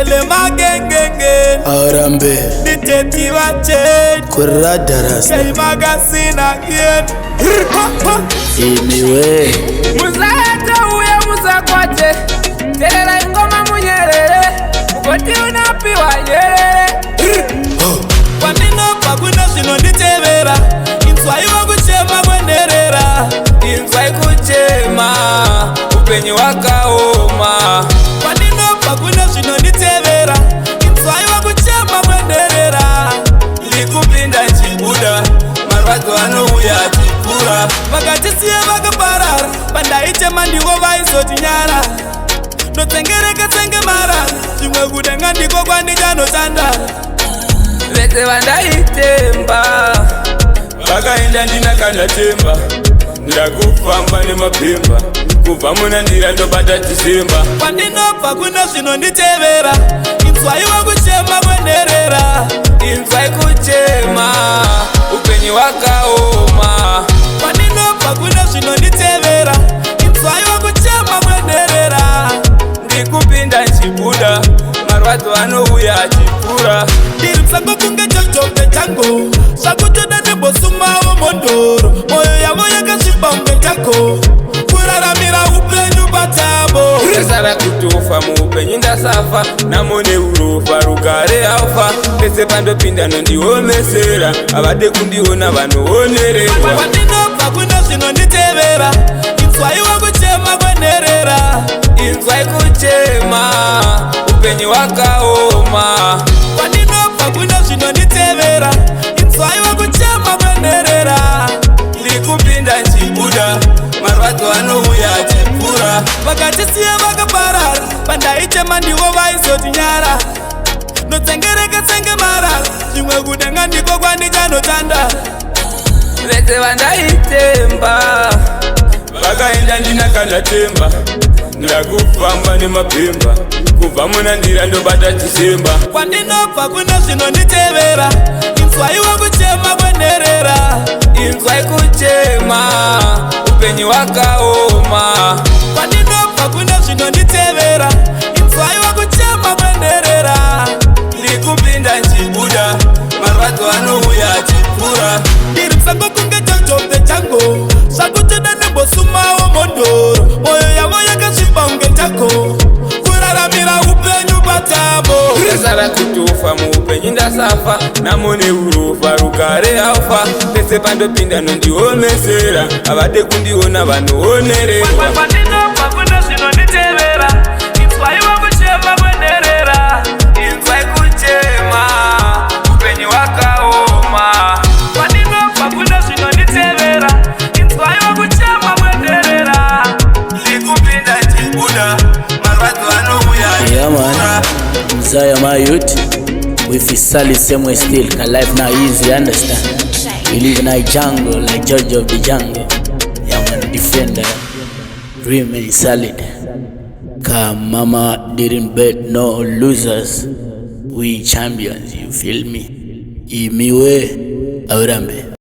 Ele magengenge Aurambe Diteti wache Kuradaras Kei magasina yen Imiwe Mzayah tauye musa kwache Terera ingoma munyerere Mukoti unapiwa yerere Kwandinobva kuna zvinonditevera Inzwai wakuchema kwenderera Inzwai kuchema Upenyu wakaoma Kwandinobva kuna zvinonditevera Inzwai wakuchema kwenderera Ndikupinda nchibuda Marwadzo anouya achipfuura Vakatisiya vakaparara Pandaichema ndivo vaizotinyara Notsengereka tsenge marara Zvimwe kudenga ndiko kwandichanoshanda Vese vandaitemba Vakaenda ndina kana temba Ndakufamba nemapemba Kubva muna ndira ndobata Decemba Kwandinobva kuna zvinonditevera Inzwai wakuchema kwenderera Inzwai kuchema Upenyu wakaoma Kwandinobva kuna zvinonditevera Inzwai wakuchema kwenderera Ndikupinda nchibuda Marwadzo anouya achipfuura Ndiri msango kunge chochove changu Zvakutoda nembosumawo mondoro Moyo yavo yakasviba unge chako Kuraramira upenyu patambo Ndasara kutofa muupenyu ndasafa Namone urofa rugare alfa Pese pandopinda nondiomesera Havade kundiona vanoonererwa Kwandinobva kuna zvinonditevera Inzwai wakuchema kwenderera Inzwai kuchema Upenyu wakaoma Kwandinobva kuna zvinonditevera Inzwai wakuchema kwenderera Ndikupinda nchibuda Marwadzo anouya achipfuura Vakatisiya vakaparara Pandaichema ndivo vaizotinyara Notsengereka tsenge marara Zvimwe kudenga ndiko kwandichanoshanda Vese vandaitemba Vakaenda ndina kana temba Ndakufamba nemapemba Kubva muna ndira ndobata Decemba Kwandinobva kuna zvinonditevera Inzwai wakuchema kwenderera Inzwai kuchema Upenyu wakaoma Kwandinobva kuna zvinonditevera Inzwai wakuchema kwenderera Ndikupinda nchibuda Marwadzo anouya achipfuura Ndiri msango kunge chochove changu Zvakutoda nembosumawo mondoro Moyo yavo yakasviba unge chako Kuraramira upenyu patambo Ndasara kutofa muupenyu ndasafa Namone urofa rugare alfa Pese pandopinda nondiomesera Havade kundiona vanoonererwa Kwandinobva kuna zvinonditevera Inzwai wakuchema kwenderera Inzwai kuchema Upenyu wakaoma Kwandinobva kuna zvinonditevera Inzwai wakuchema kwenderera Ndikupinda nchibuda Marwadzo anouya Yeah man Mzayah my youth With his solid same way still Cause life now easy, understand. We live in a jungle like judge of the jungle. Yeah man, defender remain solid. Cause mama didn't bet no losers. We champions, you feel me? Imiwe Aurambe.